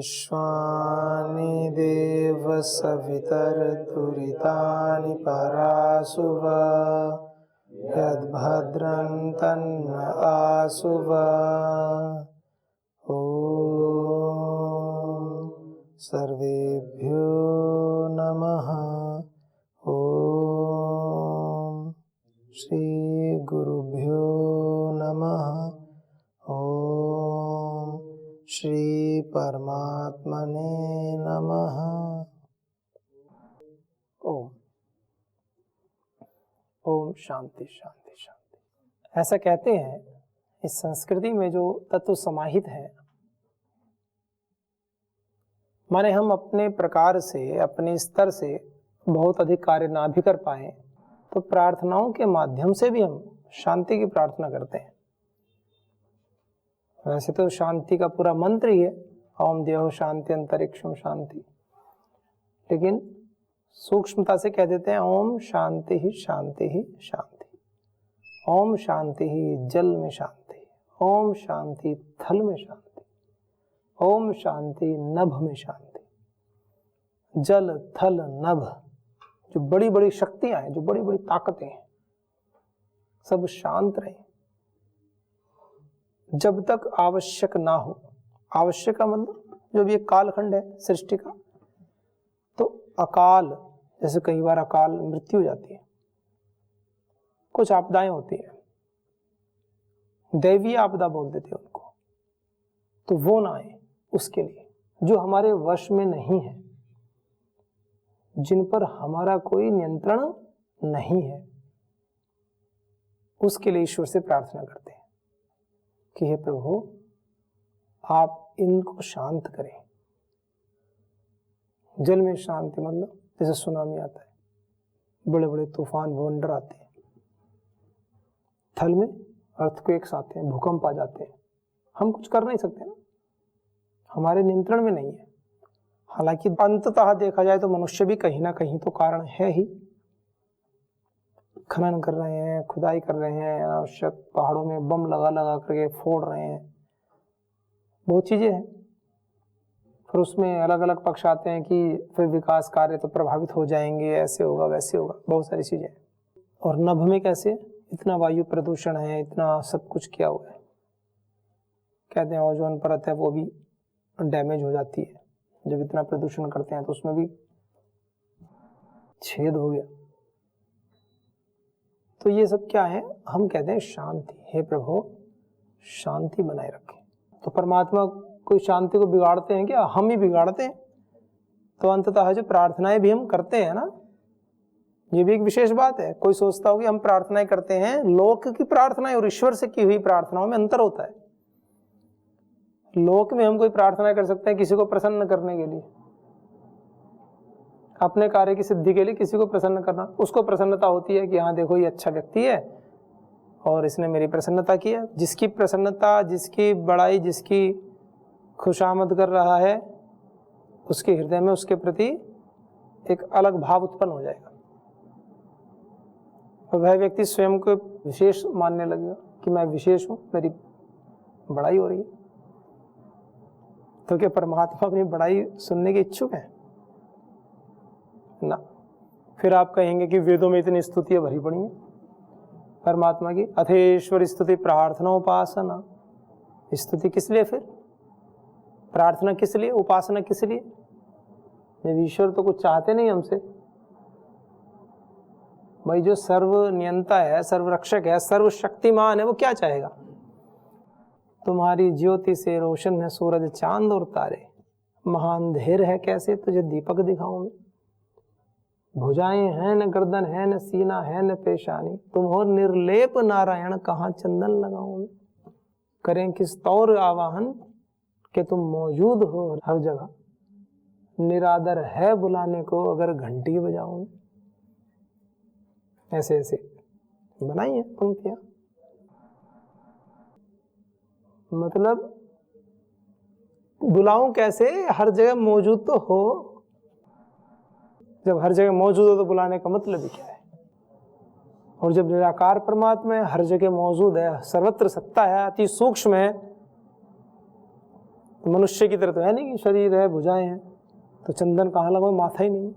विश्वानि देव सवितर्दुरितानि परासुव यद्भद्रं तन्न आसुव। ॐ सर्वेभ्यो नमः। ॐ श्री गुरुभ्यो नमः। ॐ श्री परमात्मने नमः। ओम शांति शांति शांति। ऐसा कहते हैं इस संस्कृति में जो तत्व समाहित है, माने हम अपने प्रकार से अपने स्तर से बहुत अधिक कार्य ना भी कर पाए तो प्रार्थनाओं के माध्यम से भी हम शांति की प्रार्थना करते हैं। वैसे तो शांति का पूरा मंत्र ही है ओम देहो शांति अंतरिक्षम शांति, लेकिन सूक्ष्मता से कह देते हैं ओम शांति ही शांति ही शांति। ओम शांति ही जल में शांति, ओम शांति थल में शांति, ओम शांति नभ में शांति। जल थल नभ जो बड़ी बड़ी शक्तियां हैं, जो बड़ी बड़ी ताकतें हैं, सब शांत रहे जब तक आवश्यक ना हो। आवश्यक का मतलब जो भी एक कालखंड है सृष्टि का, तो अकाल, जैसे कई बार अकाल मृत्यु हो जाती है, कुछ आपदाएं होती है, दैवीय आपदा बोल देते हैं उनको, तो वो ना आए उसके लिए, जो हमारे वश में नहीं है, जिन पर हमारा कोई नियंत्रण नहीं है, उसके लिए ईश्वर से प्रार्थना करते हैं कि हे प्रभु आप इनको शांत करें। जल में शांति मतलब जैसे सुनामी आता है, बड़े बड़े तूफान वंडर आते हैं। थल में अर्थक्वेक्स आते हैं, भूकंप आ जाते हैं। हम कुछ कर नहीं सकते ना, हमारे नियंत्रण में नहीं है। हालांकि अंततः देखा जाए तो मनुष्य भी कहीं ना कहीं तो कारण है ही। खनन कर रहे हैं, खुदाई कर रहे हैं, अनावश्यक पहाड़ों में बम लगा लगा करके फोड़ रहे हैं, बहुत चीजें हैं। फिर उसमें अलग अलग पक्ष आते हैं कि फिर विकास कार्य तो प्रभावित हो जाएंगे, ऐसे होगा वैसे होगा, बहुत सारी चीजें। और नभ में कैसे, इतना वायु प्रदूषण है, इतना सब कुछ किया हुआ है। कहते हैं ओजोन परत है वो भी डैमेज हो जाती है जब इतना प्रदूषण करते हैं, तो उसमें भी छेद हो गया। तो ये सब क्या है, हम कहते हैं शांति। हे प्रभु शांति बनाए रखें। तो परमात्मा कोई शांति को बिगाड़ते हैं क्या? हम ही बिगाड़ते हैं। तो अंततः जो प्रार्थनाएं भी हम करते हैं ना, ये भी एक विशेष बात है। कोई सोचता हो कि हम प्रार्थनाएं करते हैं, लोक की प्रार्थनाएं और ईश्वर से की हुई प्रार्थनाओं में अंतर होता है। लोक में हम कोई प्रार्थना कर सकते हैं किसी को प्रसन्न करने के लिए, अपने कार्य की सिद्धि के लिए किसी को प्रसन्न करना, उसको प्रसन्नता होती है कि हाँ देखो ये अच्छा व्यक्ति है और इसने मेरी प्रसन्नता की है। जिसकी प्रसन्नता, जिसकी बड़ाई, जिसकी खुशामद कर रहा है, उसके हृदय में उसके प्रति एक अलग भाव उत्पन्न हो जाएगा और वह व्यक्ति स्वयं को विशेष मानने लगेगा कि मैं विशेष हूं, मेरी बड़ाई हो रही है। तो क्या परमात्मा अपनी बड़ाई सुनने के इच्छुक है ना? फिर आप कहेंगे कि वेदों में इतनी स्तुतियां भरी पड़ी हैं परमात्मा की, अथेश्वर स्तुति प्रार्थना उपासना। स्तुति किस लिए, फिर प्रार्थना किस लिए, उपासना किस लिए? जब ईश्वर तो कुछ चाहते नहीं हमसे। भाई जो सर्व नियंता है, सर्वरक्षक है, सर्वशक्तिमान है, वो क्या चाहेगा? तुम्हारी ज्योति से रोशन है सूरज चांद और तारे, महान अंधेर है कैसे तुझे दीपक दिखाऊं मैं। भुजाएं हैं न गर्दन है न सीना है न पेशानी, तुम हो निर्लेप नारायण कहाँ चंदन लगाऊं मैं। करें किस तौर आवाहन कि तुम मौजूद हो हर जगह, निरादर है बुलाने को अगर घंटी बजाऊं। ऐसे ऐसे बनाई है पंक्तियां। मतलब बुलाऊं कैसे, हर जगह मौजूद तो हो। जब हर जगह मौजूद हो तो बुलाने का मतलब ही क्या है? और जब निराकार परमात्मा है, हर जगह मौजूद है, सर्वत्र सत्ता है, अति सूक्ष्म है, तो मनुष्य की तरह तो है नहीं कि शरीर है, भुजाएं हैं, तो चंदन कहाँ लगाओ, माथा ही नहीं है,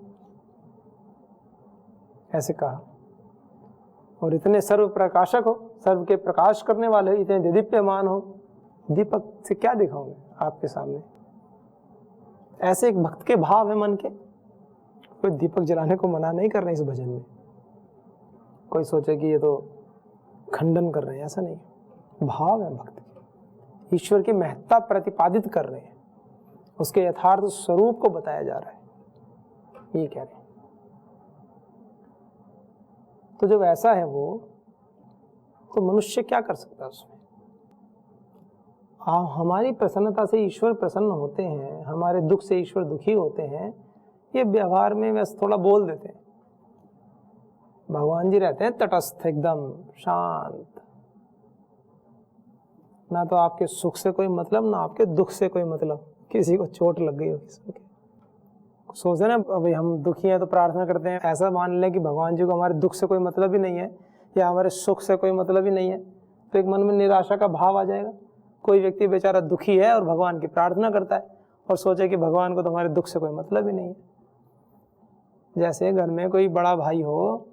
ऐसे कहा। और इतने सर्व प्रकाशक हो, सर्व के प्रकाश करने वाले हो, इतने दीप्यमान हो, दीपक से क्या दिखाओगे आपके सामने? ऐसे एक भक्त के भाव है मन के। कोई दीपक जलाने को मना नहीं कर रहे इस भजन में, कोई सोचे कि ये तो खंडन कर रहे हैं, ऐसा नहीं, भाव है भक्त के, ईश्वर की महत्ता प्रतिपादित कर रहे हैं, उसके यथार्थ स्वरूप को बताया जा रहा है, ये कह रहे हैं। तो जब ऐसा है वो, तो मनुष्य क्या कर सकता है उसमें? हमारी प्रसन्नता से ईश्वर प्रसन्न होते हैं, हमारे दुख से ईश्वर दुखी होते हैं, ये व्यवहार में बस थोड़ा बोल देते हैं। भगवान जी रहते हैं तटस्थ, एकदम शांत, ना तो आपके सुख से कोई मतलब, ना आपके दुख से कोई मतलब। किसी को चोट लग गई हो, किसी को सोचते ना भाई हम दुखी हैं तो प्रार्थना करते हैं, ऐसा मान लें कि भगवान जी को हमारे दुख से कोई मतलब ही नहीं है या हमारे सुख से कोई मतलब ही नहीं है, तो एक मन में निराशा का भाव आ जाएगा। कोई व्यक्ति बेचारा दुखी है और भगवान की प्रार्थना करता है और सोचे कि भगवान को तो हमारे दुख से कोई मतलब ही नहीं है। जैसे घर में कोई बड़ा भाई हो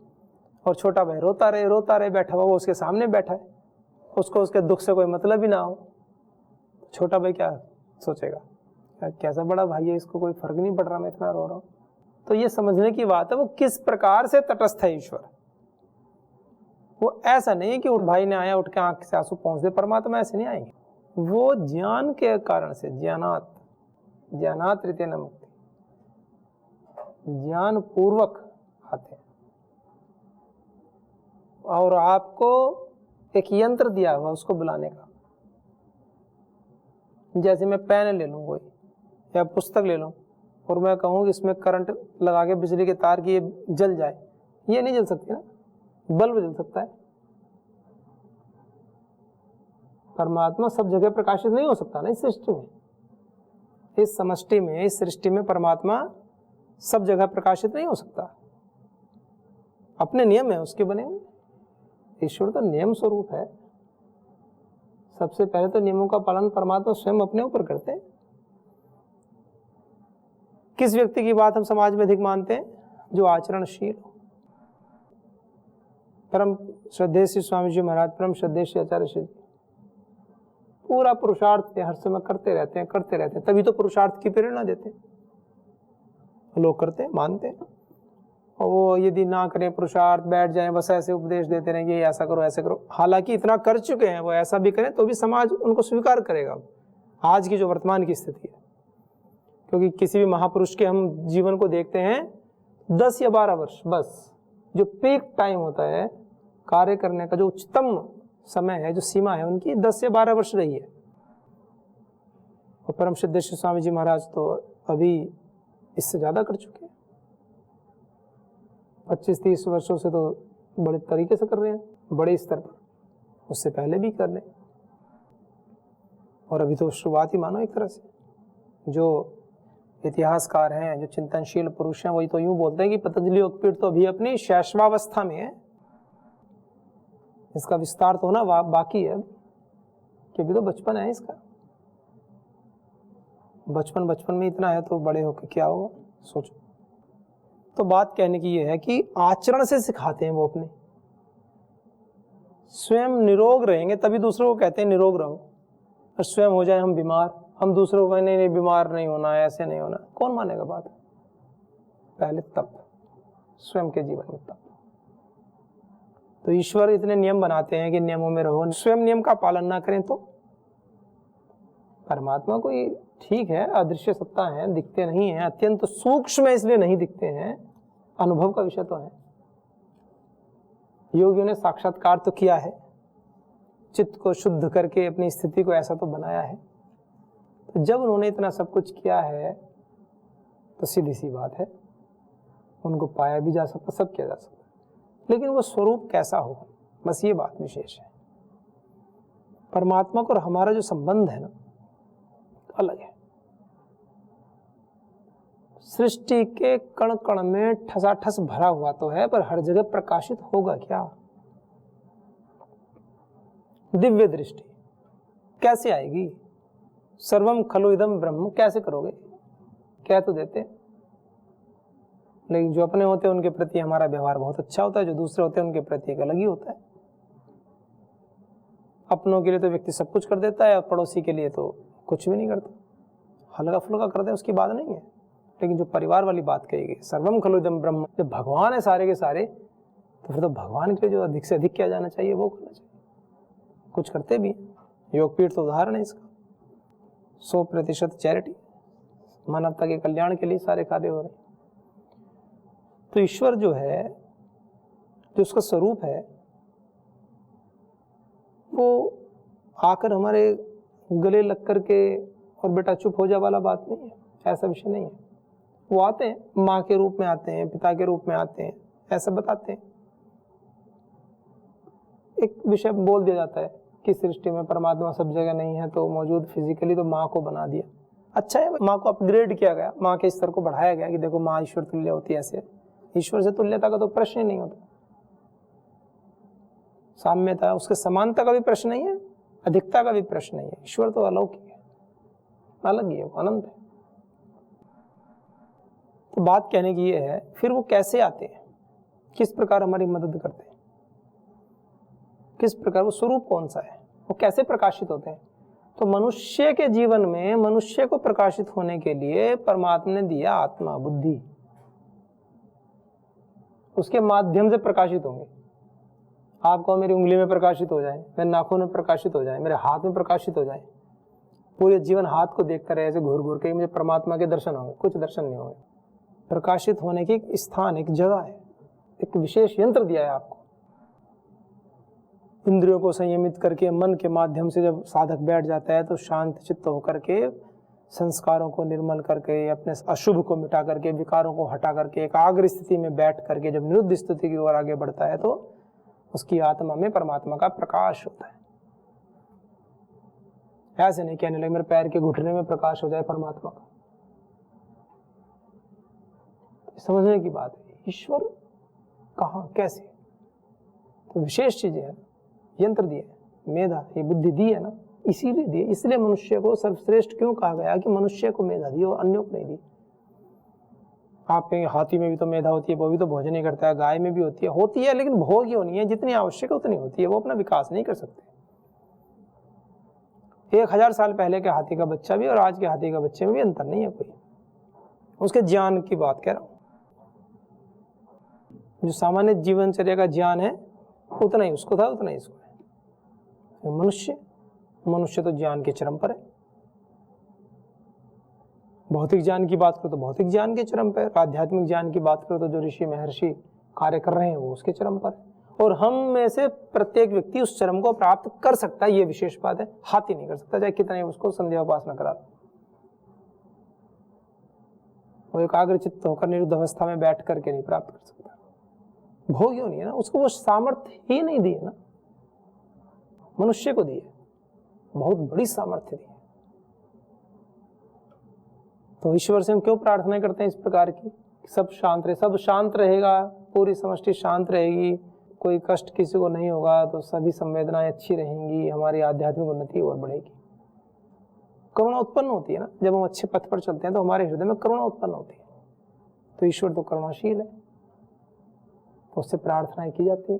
और छोटा भाई रोता रहे बैठा हुआ, वो उसके सामने बैठा है, उसको उसके दुख से कोई मतलब ही ना हो, छोटा भाई क्या सोचेगा, कैसा बड़ा भाई है, इसको कोई फर्क नहीं पड़ रहा, मैं इतना रो रहा हूँ। तो ये समझने की बात है वो किस प्रकार से तटस्थ है ईश्वर। वो ऐसा नहीं कि उठ भाई ने आया उठ के आंख से आंसू पहुंच दे, परमात्मा ऐसे नहीं आएंगे। वो ज्ञान के कारण से, ज्ञानात रीते न मुक्ति, ज्ञान पूर्वक आते हैं। और आपको एक यंत्र दिया हुआ उसको बुलाने का। जैसे मैं पेन ले लूं कोई या पुस्तक ले लूं और मैं कहूं कि इसमें करंट लगा के बिजली के तार की ये जल जाए, ये नहीं जल सकती ना, बल्ब जल सकता है। परमात्मा सब जगह प्रकाशित नहीं हो सकता ना इस सृष्टि में, इस समष्टि में, इस सृष्टि में परमात्मा सब जगह प्रकाशित नहीं हो सकता। अपने नियम है उसके बने हुए। ईश्वर तो नियम स्वरूप है। सबसे पहले तो नियमों का पालन परमात्मा स्वयं अपने ऊपर करते हैं। किस व्यक्ति की बात हम समाज में अधिक मानते हैं? जो आचरणशील हो। परम श्रद्धेय श्री स्वामी जी महाराज, परम श्रद्धेय श्री आचार्य श्री, पूरा पुरुषार्थ हर समय करते रहते हैं, तभी तो पुरुषार्थ की प्रेरणा देते हैं। लोग करते हैं, मानते हैं, और वो यदि ना करें पुरुषार्थ, बैठ जाएं, बस ऐसे उपदेश देते रहेंगे, ऐसा करो ऐसे करो। हालांकि इतना कर चुके हैं, वो ऐसा भी करें तो भी समाज उनको स्वीकार करेगा। आज की जो वर्तमान की स्थिति है, क्योंकि किसी भी महापुरुष के हम जीवन को देखते हैं, 10 या 12 वर्ष बस जो पीक टाइम होता है कार्य करने का, जो उच्चतम समय है, जो सीमा है उनकी 10 या 12 वर्ष रही है। और परम श्रद्धेय स्वामी जी महाराज तो अभी इससे ज्यादा कर चुके हैं, 25-30 वर्षों से तो बड़े तरीके से कर रहे हैं, बड़े स्तर पर। उससे पहले भी कर रहे हैं, और अभी तो शुरुआत ही मानो एक तरह से। जो इतिहासकार हैं, जो चिंतनशील पुरुष हैं, वही तो यूं बोलते हैं कि पतंजलि योगपीठ तो अभी अपनी शैशवावस्था में है, इसका विस्तार तो होना बाकी है, कि अभी तो बचपन है इसका। बचपन में इतना है तो बड़े होकर क्या होगा, सोचो। तो बात कहने की ये है कि आचरण से सिखाते हैं वो अपने। स्वयं निरोग रहेंगे तभी दूसरों को कहते हैं निरोग रहो, और स्वयं हो जाए हम बीमार, हम दूसरों को नहीं बीमार नहीं होना, ऐसे नहीं होना, कौन मानेगा बात? पहले तप, स्वयं के जीवन में तप। तो ईश्वर इतने नियम बनाते हैं कि नियमों में रहो, स्वयं नियम का पालन ना करें तो परमात्मा कोई ठीक है, अदृश्य सत्ता है, दिखते नहीं है, अत्यंत सूक्ष्म है इसलिए नहीं दिखते हैं, अनुभव का विषय तो है। योगियों ने साक्षात्कार तो किया है, चित्त को शुद्ध करके अपनी स्थिति को ऐसा तो बनाया है। तो जब उन्होंने इतना सब कुछ किया है तो सीधी सी बात है उनको पाया भी जा सकता, सब किया जा सकता, लेकिन वो स्वरूप कैसा हो, बस ये बात विशेष है। परमात्मा को और हमारा जो संबंध है ना, अलग है। सृष्टि के कण कण में ठसाठस भरा हुआ तो है, पर हर जगह प्रकाशित होगा क्या? दिव्य दृष्टि कैसे आएगी? सर्वम खलु इदम ब्रह्म कैसे करोगे? कह तो देते, लेकिन जो अपने होते हैं उनके प्रति हमारा व्यवहार बहुत अच्छा होता है, जो दूसरे होते हैं उनके प्रति एक अलग ही होता है। अपनों के लिए तो व्यक्ति सब कुछ कर देता है और पड़ोसी के लिए तो कुछ भी नहीं करता, हल्का फुल्का कर दे, उसकी बात नहीं है। लेकिन जो परिवार वाली बात कही गई, सर्वम खलु इदम ब्रह्म, जब भगवान है सारे के सारे, तो फिर तो भगवान के लिए जो अधिक से अधिक किया जाना चाहिए वो करना चाहिए। कुछ करते भी हैं, योगपीठ तो उदाहरण है इसका। 100% चैरिटी, मानवता के कल्याण के लिए सारे कार्य हो रहे हैं। तो ईश्वर जो है, जो उसका स्वरूप है, वो आकर हमारे गले लग कर के और बेटा चुप हो जा वाला बात नहीं है, ऐसा विषय नहीं है। वो आते हैं, माँ के रूप में आते हैं, पिता के रूप में आते हैं, ऐसा बताते हैं। एक विषय बोल दिया जाता है कि सृष्टि में परमात्मा सब जगह नहीं है तो मौजूद फिजिकली तो माँ को बना दिया। अच्छा है, माँ को अपग्रेड किया गया, माँ के स्तर को बढ़ाया गया कि देखो माँ ईश्वर तुल्य होती है। ऐसे ईश्वर से तुल्यता का तो प्रश्न ही नहीं होता, साम्यता, उसके समानता का भी प्रश्न नहीं है, अधिकता का भी प्रश्न नहीं है। ईश्वर तो अलौकिक है, अलग ही है, अनंत है। तो बात कहने की ये है, फिर वो कैसे आते हैं, किस प्रकार हमारी मदद करते हैं, किस प्रकार, वो स्वरूप कौन सा है, वो कैसे प्रकाशित होते हैं। तो मनुष्य के जीवन में मनुष्य को प्रकाशित होने के लिए परमात्मा ने दिया आत्मा, बुद्धि, उसके माध्यम से प्रकाशित होंगे। आपको मेरी उंगली में प्रकाशित हो जाए, मेरे नाखून में प्रकाशित हो जाए, मेरे हाथ में प्रकाशित हो जाए, पूरे जीवन हाथ को देखकर ऐसे घूर घूर के मुझे परमात्मा के दर्शन होंगे, कुछ दर्शन नहीं होंगे। प्रकाशित होने की एक स्थान, एक जगह है, एक विशेष यंत्र दिया है आपको। इंद्रियों को संयमित करके मन के माध्यम से जब साधक बैठ जाता है तो शांत चित्त होकर के, संस्कारों को निर्मल करके, अपने अशुभ को मिटा करके, विकारों को हटा करके एकाग्र स्थिति में बैठ करके जब निरुद्ध स्थिति की ओर आगे बढ़ता है तो उसकी आत्मा में परमात्मा का प्रकाश होता है। ऐसे नहीं कहने लगे मेरे पैर के घुटने में प्रकाश हो जाए परमात्मा का, समझने की बात है। ईश्वर कहाँ, कैसे, तो विशेष चीजें हैं, यंत्र दिए, मेधा, ये बुद्धि दी है ना, इसीलिए दी। इसलिए मनुष्य को सर्वश्रेष्ठ क्यों कहा गया कि मनुष्य को मेधा दी और अन्यों को नहीं दी। आप कहेंगे हाथी में भी तो मेधा होती है, वो भी तो भोजन ही करता है, गाय में भी होती है, लेकिन भोग ही होनी है, जितनी आवश्यक है उतनी होती है, वो अपना विकास नहीं कर सकते। 1000 साल पहले के हाथी का बच्चा भी और आज के हाथी का बच्चे में भी अंतर नहीं है कोई, उसके ज्ञान की बात कह रहा हूं। जो सामान्य जीवनचर्या का ज्ञान है उतना ही उसको था, उतना ही इसको है। मनुष्य तो ज्ञान के चरम पर है। भौतिक ज्ञान की बात करो तो भौतिक ज्ञान के चरम पर, आध्यात्मिक ज्ञान की बात करो तो जो ऋषि महर्षि कार्य कर रहे हैं वो उसके चरम पर है। और हम में से प्रत्येक व्यक्ति उस चरम को प्राप्त कर सकता है, ये विशेष बात है। हाथी नहीं कर सकता, चाहे कितना ही उसको संध्या उपासना करा। वो एकाग्र चित्त होकर निरुद्ध अवस्था में बैठ करके नहीं प्राप्त कर सकता। भोग क्यों नहीं है ना, उसको वो सामर्थ्य ही नहीं दी है ना, मनुष्य को दी है, बहुत बड़ी सामर्थ्य दी है। तो ईश्वर से हम क्यों प्रार्थना करते हैं इस प्रकार की, सब शांत रहे, सब शांत रहेगा, पूरी समष्टि शांत रहेगी, कोई कष्ट किसी को नहीं होगा, तो सभी संवेदनाएं अच्छी रहेंगी, हमारी आध्यात्मिक उन्नति और बढ़ेगी। करुणा उत्पन्न होती है ना, जब हम अच्छे पथ पर चलते हैं तो हमारे हृदय में करुणा उत्पन्न होती है। तो ईश्वर तो करुणाशील है, तो उससे प्रार्थनाएं की जाती है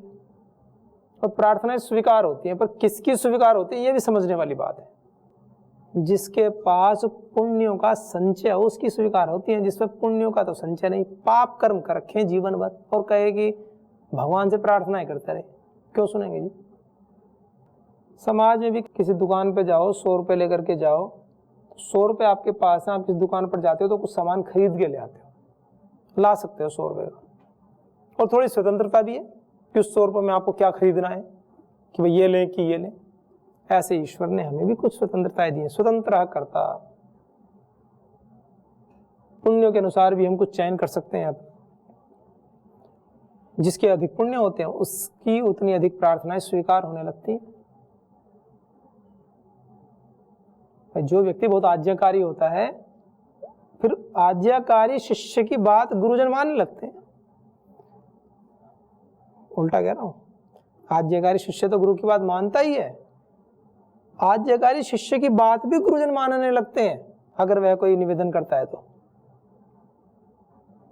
और प्रार्थनाएं स्वीकार होती हैं। पर किसकी स्वीकार होती है ये भी समझने वाली बात है। जिसके पास पुण्यों का संचय हो उसकी स्वीकार होती है, जिसमें पुण्यों का तो संचय नहीं, पाप कर्म कर रखे जीवन भर, और कहे कि भगवान से प्रार्थनाएं करते रहे, क्यों सुनेंगे जी। समाज में भी किसी दुकान पे जाओ, 100 रुपये लेकर के जाओ, 100 रुपये आपके पास है, आप किसी दुकान पर जाते हो तो कुछ सामान खरीद के ले आते हो, ला सकते हो 100 रुपये का, और थोड़ी स्वतंत्रता भी है कि उस 100 रुपये में आपको क्या खरीदना है, कि भाई ये लें कि ये लें। ऐसे ईश्वर ने हमें भी कुछ स्वतंत्रताएं दी है, स्वतंत्र करता, पुण्यों के अनुसार भी हम कुछ चयन कर सकते हैं। जिसके अधिक पुण्य होते हैं उसकी उतनी अधिक प्रार्थनाएं स्वीकार होने लगती हैं। जो व्यक्ति बहुत आज्ञाकारी होता है, फिर आज्ञाकारी शिष्य की बात गुरुजन मानने लगते हैं। उल्टा कह रहा हूं, आज्ञाकारी शिष्य तो गुरु की बात मानता ही है, आज्ञाकारी शिष्य की बात भी गुरुजन मानने लगते हैं अगर वह कोई निवेदन करता है तो।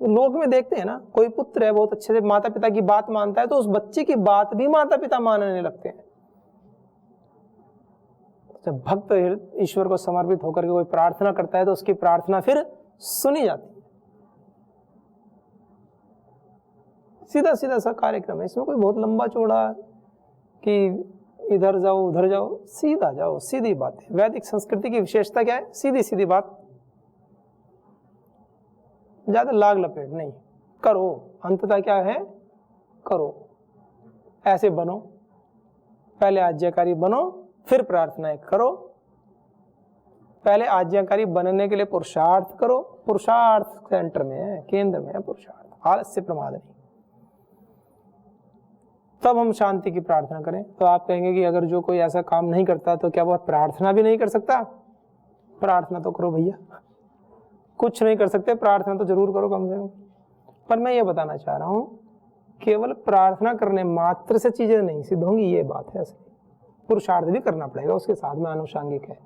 लोक में देखते हैं ना, कोई पुत्र है बहुत अच्छे से माता पिता की बात मानता है तो उस बच्चे की बात भी माता पिता मानने लगते हैं। जब भक्त ईश्वर को समर्पित होकर के कोई प्रार्थना करता है तो उसकी प्रार्थना फिर सुनी जाती है। सीधा सीधा सा कार्यक्रम है, इसमें कोई बहुत लंबा चौड़ा कि इधर जाओ उधर जाओ, सीधा जाओ, सीधी बात है। वैदिक संस्कृति की विशेषता क्या है? सीधी सीधी बात, ज्यादा लाग लपेट नहीं, करो। अंततः क्या है? करो। ऐसे बनो, पहले आज्ञाकारी बनो फिर प्रार्थनाएं करो। पहले आज्ञाकारी बनने के लिए पुरुषार्थ करो। पुरुषार्थ सेंटर में है, केंद्र में है पुरुषार्थ, आलस्य प्रमाद नहीं। तब हम शांति की प्रार्थना करें। तो आप कहेंगे कि अगर जो कोई ऐसा काम नहीं करता तो क्या वह प्रार्थना भी नहीं कर सकता? प्रार्थना तो करो भैया, कुछ नहीं कर सकते, प्रार्थना तो जरूर करो कम से कम। पर मैं ये बताना चाह रहा हूं, केवल प्रार्थना करने मात्र से चीजें नहीं सिद्ध होंगी, ये बात है। असली पुरुषार्थ भी करना पड़ेगा उसके साथ में, आनुषांगिक है।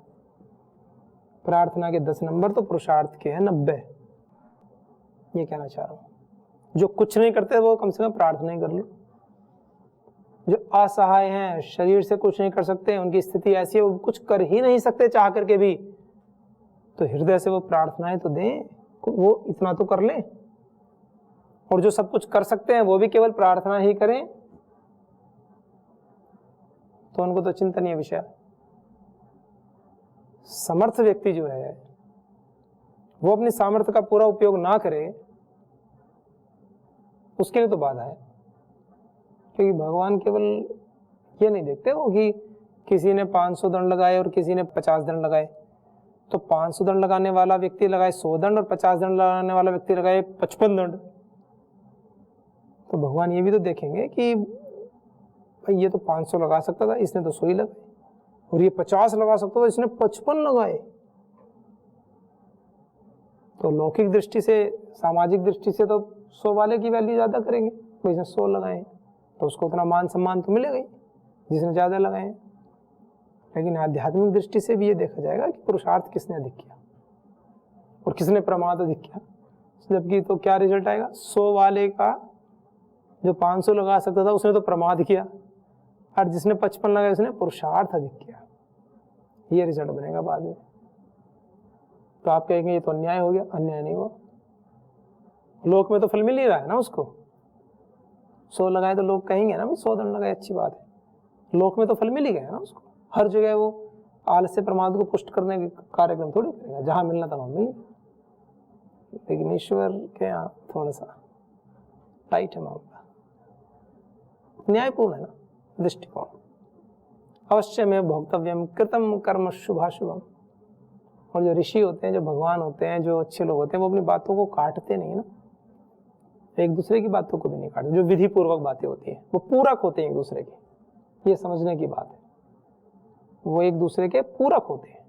प्रार्थना के 10 नंबर तो पुरुषार्थ के हैं 90। ये कहना चाह रहा हूं, जो कुछ नहीं करते वो कम से कम प्रार्थना ही कर लो। जो असहाय हैं, शरीर से कुछ नहीं कर सकते, उनकी स्थिति ऐसी है वो कुछ कर ही नहीं सकते चाह करके भी, तो हृदय से वो प्रार्थनाएं तो दें, वो इतना तो कर लें। और जो सब कुछ कर सकते हैं वो भी केवल प्रार्थना ही करें, तो उनको तो चिंतनीय विषय। समर्थ व्यक्ति जो है वो अपनी सामर्थ्य का पूरा उपयोग ना करे, उसके लिए तो बाधा है। क्योंकि भगवान केवल ये नहीं देखते वो कि किसी ने 500 दंड लगाए और किसी ने 50 दंड लगाए, तो 500 दंड लगाने वाला व्यक्ति लगाए 100 दंड और 50 दंड लगाने वाला व्यक्ति लगाए 55 दंड। तो भगवान ये भी तो देखेंगे कि भाई ये तो 500 लगा सकता था, इसने तो 100 ही लगाए, और ये 50 लगा सकता था, इसने 55 लगाए। तो लौकिक दृष्टि से, सामाजिक दृष्टि से तो 100 वाले की वैल्यू ज्यादा करेंगे, तो इसने 100 लगाए तो उसको उतना मान सम्मान तो मिलेगा ही जिसने ज्यादा लगाए। लेकिन आध्यात्मिक दृष्टि से भी ये देखा जाएगा कि पुरुषार्थ किसने अधिक किया और किसने प्रमाद अधिक किया। जबकि तो क्या रिजल्ट आएगा? 100 वाले का जो 500 लगा सकता था उसने तो प्रमाद किया, और जिसने 55 लगाया उसने पुरुषार्थ अधिक किया। ये रिजल्ट बनेगा बाद में। तो आप कहेंगे ये तो अन्याय हो गया। अन्याय नहीं हुआ, लोक में तो फल मिल ही रहा है ना उसको। 100 लगाए तो लोग कहेंगे ना भाई 100 दंड लगाए, अच्छी बात है। लोक में तो फल मिल ही गया ना उसको। हर जगह वो आलस्य प्रमाद को पुष्ट करने के कार्यक्रम थोड़ी करेगा, जहां मिलना था वहां मिले। लेकिन ईश्वर के यहाँ थोड़ा सा टाइट है मामला, न्यायपूर्ण है ना दृष्टिकोण। अवश्य में भोक्तव्यम कृतम कर्म शुभाशुभम। और जो ऋषि होते हैं, जो भगवान होते हैं, जो अच्छे लोग होते हैं, वो अपनी बातों को काटते नहीं ना, एक दूसरे की बातों को भी नहीं काटते। जो विधि पूर्वक बातें होती हैं वो पूरक होते हैं एक दूसरे के, ये समझने की बात है। वो एक दूसरे के पूरक होते हैं।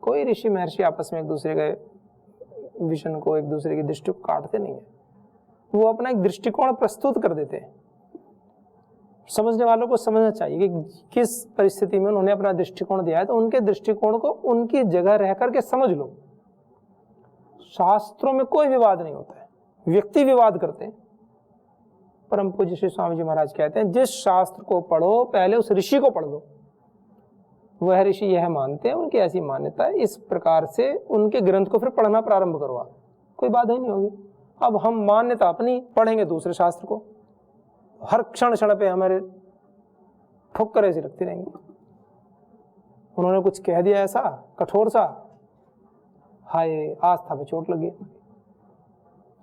कोई ऋषि महर्षि आपस में एक दूसरे के विजन को, एक दूसरे की दृष्टि को काटते नहीं है। वो अपना एक दृष्टिकोण प्रस्तुत कर देते हैं। समझने वालों को समझना चाहिए कि किस परिस्थिति में उन्होंने अपना दृष्टिकोण दिया है, तो उनके दृष्टिकोण को उनकी जगह रह करके समझ लो। शास्त्रों में कोई विवाद नहीं होता है, व्यक्ति विवाद करते हैं। परम पूज्य श्री स्वामी जी महाराज कहते हैं, जिस शास्त्र को पढ़ो पहले उस ऋषि को पढ़ लो। वह ऋषि यह मानते हैं, उनकी ऐसी मान्यता है, इस प्रकार से उनके ग्रंथ को फिर पढ़ना प्रारंभ करो आप, कोई बाधा ही नहीं होगी। अब हम मान्यता अपनी पढ़ेंगे दूसरे शास्त्र को, हर क्षण क्षण पे हमारे ठोकर ऐसी लगती रहेंगी। उन्होंने कुछ कह दिया ऐसा कठोर सा, हाय आस्था पे चोट लगी।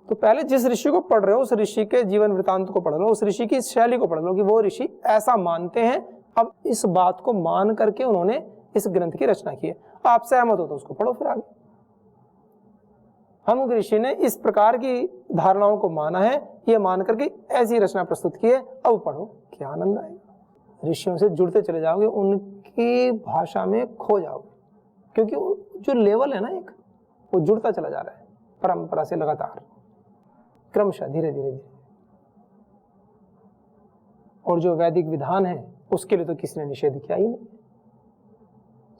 तो पहले जिस ऋषि को पढ़ रहे हो उस ऋषि के जीवन वृतांत को पढ़ लो, उस ऋषि की शैली को पढ़ लो कि वो ऋषि ऐसा मानते हैं। अब इस बात को मान करके उन्होंने इस ग्रंथ की रचना की है। आप सहमत हो तो उसको पढ़ो फिर आगे। हम ऋषि ने इस प्रकार की धारणाओं को माना है, ये मान करके ऐसी रचना प्रस्तुत की है, अब पढ़ो, क्या आनंद आएगा। ऋषियों से जुड़ते चले जाओगे, उनकी भाषा में खो जाओगे, क्योंकि जो लेवल है ना एक, वो जुड़ता चला जा रहा है परंपरा से लगातार, क्रमशः धीरे धीरे धीरे। और जो वैदिक विधान है उसके लिए तो किसी ने निषेध किया ही नहीं।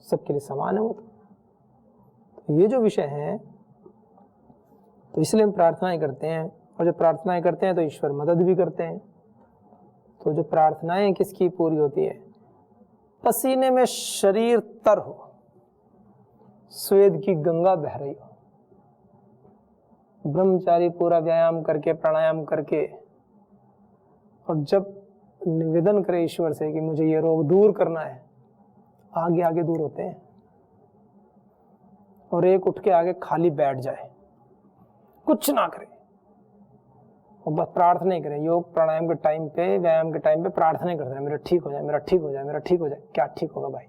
सबके लिए समान है वो। तो ये जो विषय है, तो इसलिए हम प्रार्थनाएं करते हैं, और जब प्रार्थनाएं करते हैं तो ईश्वर मदद भी करते हैं। तो जो प्रार्थनाएं किसकी पूरी होती है? पसीने में शरीर तर हो, स्वेद की गंगा बह रही हो, ब्रह्मचारी पूरा व्यायाम करके, प्राणायाम करके, और जब निवेदन करे ईश्वर से कि मुझे ये रोग दूर करना है, आगे आगे दूर होते हैं। और एक उठ के आगे खाली बैठ जाए, कुछ ना करे, और बस प्रार्थना ही करें। योग प्राणायाम के टाइम पे, व्यायाम के टाइम पे प्रार्थना करते हैं, मेरा ठीक हो जाए, मेरा ठीक हो जाए, मेरा ठीक हो जाए। क्या ठीक होगा भाई?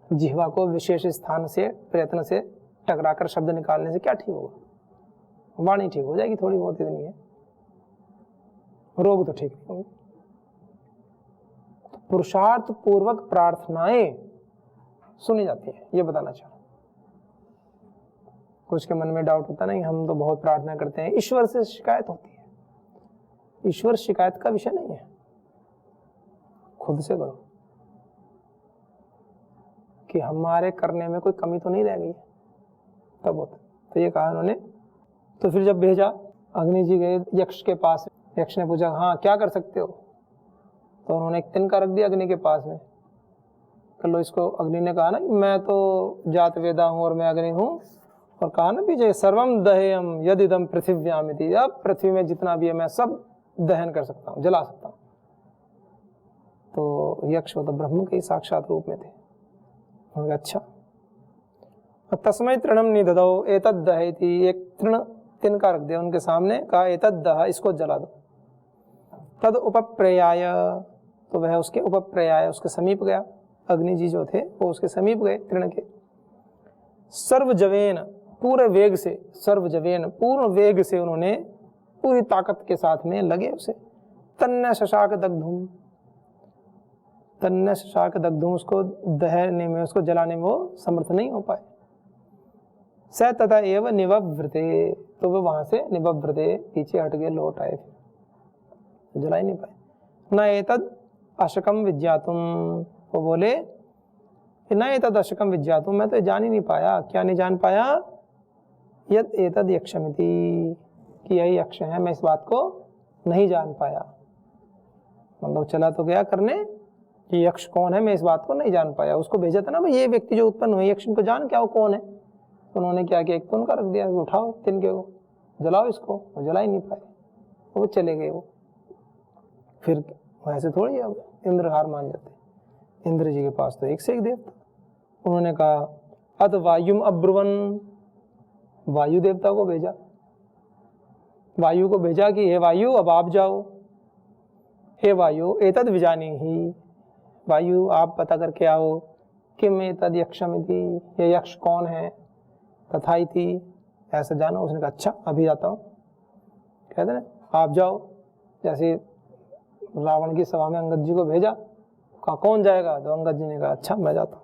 जिह्वा को विशेष स्थान से प्रयत्न से टकराकर शब्द निकालने से क्या ठीक होगा? वाणी ठीक हो जाएगी थोड़ी बहुत, इतनी है, रोग तो ठीक नहीं होंगे। तो पुरुषार्थ पूर्वक प्रार्थनाएं सुनी जाती है, ये बताना चाहूं। कुछ के मन में डाउट होता नहीं, हम तो बहुत प्रार्थना करते हैं, ईश्वर से शिकायत होती है। ईश्वर शिकायत का विषय नहीं है, खुद से करो कि हमारे करने में कोई कमी तो नहीं रह गई, तब होता। तो ये कहा उन्होंने। तो फिर जब भेजा, अग्नि जी गए यक्ष के पास, यक्ष ने पूछा हाँ क्या कर सकते हो? तो उन्होंने एक तिनका रख दिया अग्नि के पास में, कर लो इसको। अग्नि ने कहा ना कि मैं तो जात वेदा हूं और मैं अग्नि हूं, और कहा ना पीछे सर्वम दहेयम यदिदम पृथिव्यामिति, अब पृथ्वी में जितना भी है मैं सब दहन कर सकता हूँ, जला सकता हूँ। तो यक्ष तो ब्रह्म के साक्षात रूप में थे। अच्छा, तस्मै तृणम निदधौ एतद् दहयति, एक तृण तिनका रख दिया उनके सामने, कहा एतद् दह, इसको जला दो। तद उपप्रयाय, तो वह उसके उपप्रयाय, उसके समीप गया। अग्नि जी जो थे वो उसके समीप गए तृण के। सर्वजवेन, पूरे वेग से, सर्वजवेन पूर्ण वेग से उन्होंने पूरी ताकत के साथ में लगे उसे। तन्न शशाक दग्धुम, तन्न शशाक दग्धुम, उसको दहने में, उसको जलाने में वो समर्थ नहीं हो पाए। स तथा एव निवव्रते, तो वो वहां से निवव्रते, पीछे हट गए, लौट आए, फिर जला ही नहीं पाए। न एतद अशकम विज्ञातुम, वो बोले न एतद अशकम विज्ञातुम, मैं तो जान ही नहीं पाया। क्या नहीं जान पाया? यद एतद यक्षमिति, कि यही यक्ष है, मैं इस बात को नहीं जान पाया। मतलब चला तो गया करने कि यक्ष कौन है, मैं इस बात को नहीं जान पाया। उसको भेजा था ना भाई, ये व्यक्ति जो उत्पन्न हुए यक्ष को जान क्या वो कौन है। उन्होंने क्या किया, एक तो उनका रख दिया, उठाओ तिनके को, जलाओ इसको, वो जला ही नहीं पाए, वो चले गए। वो फिर वैसे थोड़ी है, इंद्र हार मान जाते। इंद्र जी के पास तो एक से एक देवता। उन्होंने कहा अत वायुम अब्रुवन, वायु देवता को भेजा, वायु को भेजा कि हे वायु अब आप जाओ, हे वायु एतद विजानी ही, वायु आप पता करके आओ किम एतद यक्षमिति, ये यक्ष कौन है, तथाइति, ऐसा जानो। उसने कहा अच्छा अभी जाता हूँ। कहते ना आप जाओ, जैसे रावण की सभा में अंगद जी को भेजा, कहा कौन जाएगा, तो अंगद जी ने कहा अच्छा मैं जाता हूँ।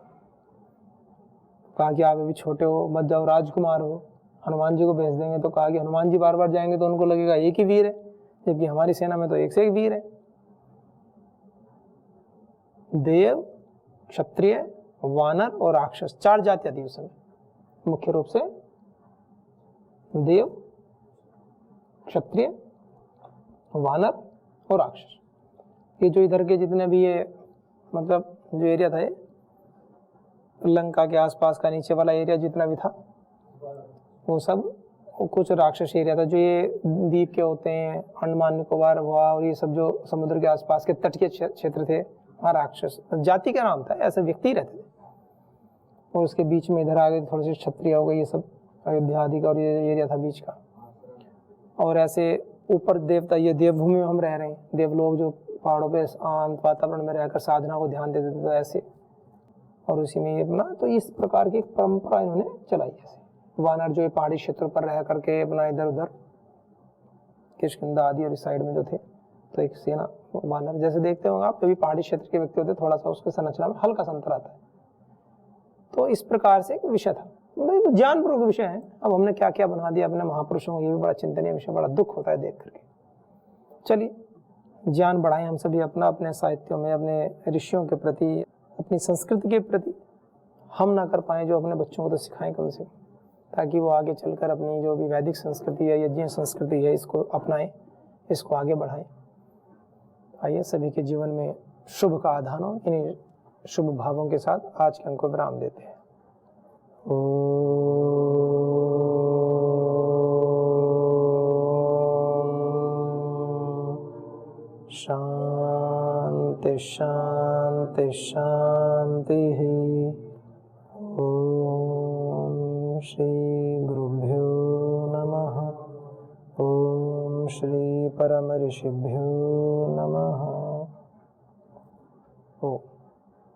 कहा कि आप अभी छोटे हो, मत जाओ, राजकुमार हो। हनुमान जी को भेज देंगे, तो कहा कि हनुमान जी बार बार जाएंगे तो उनको लगेगा एक ही वीर है, जबकि हमारी सेना में तो एक से एक वीर है। देव, क्षत्रिय, वानर और राक्षस, 4 जातियां थी उस समय, मुख्य रूप से देव, क्षत्रिय, वानर और राक्षस। ये जो इधर के जितने भी ये मतलब जो एरिया था, ये लंका के आसपास का नीचे वाला एरिया जितना भी था, वो सब कुछ राक्षस एरिया था। जो ये द्वीप के होते हैं, अंडमान निकोबार हुआ, और ये सब जो समुद्र के आसपास के तट के क्षेत्र थे, वहाँ राक्षस जाति का नाम था, ऐसे व्यक्ति रहते थे। और उसके बीच में इधर आगे थोड़ी सी क्षत्रिय हो गई, ये सब अयोध्या आदि का, और ये एरिया था बीच का। और ऐसे ऊपर देवता, ये देवभूमि में हम रह रहे हैं, देवलोग जो पहाड़ों पे शांत वातावरण में रहकर साधना को ध्यान देते थे, तो ऐसे, और उसी में ये अपना, तो इस प्रकार की परंपरा इन्होंने चलाई। ऐसे वानर जो पहाड़ी क्षेत्र पर रह करके अपना इधर उधर किष्किंधा आदि और इस साइड में जो थे, तो एक सेना वानर जैसे देखते होंगे आप, कभी पहाड़ी क्षेत्र के व्यक्ति होते, थोड़ा सा उसके संरचना में हल्का सा अंतर आता है। तो इस प्रकार से एक विषय था, तो ज्ञानपूर्वक विषय है। अब हमने क्या क्या बना दिया अपने महापुरुषों को, ये भी बड़ा चिंतनीय विषय, बड़ा दुख होता है देख करके। चलिए ज्ञान बढ़ाएं हम सभी अपना, अपने साहित्यों में, अपने ऋषियों के प्रति, अपनी संस्कृति के प्रति हम ना कर पाएँ जो अपने बच्चों को तो सिखाएं कम से कम, ताकि वो आगे चलकर अपनी जो भी वैदिक संस्कृति है, यज्ञीय संस्कृति है, इसको अपनाएं, इसको आगे बढ़ाएं। आइए सभी के जीवन में शुभ का आधान हो। इन्हीं शुभ भावों के साथ आज के अंक को विराम देते हैं। शांति शांति शांति। ओम श्री गुरुभ्यो नमः। ओम श्री परम ऋषिभ्यो नमः। ओम।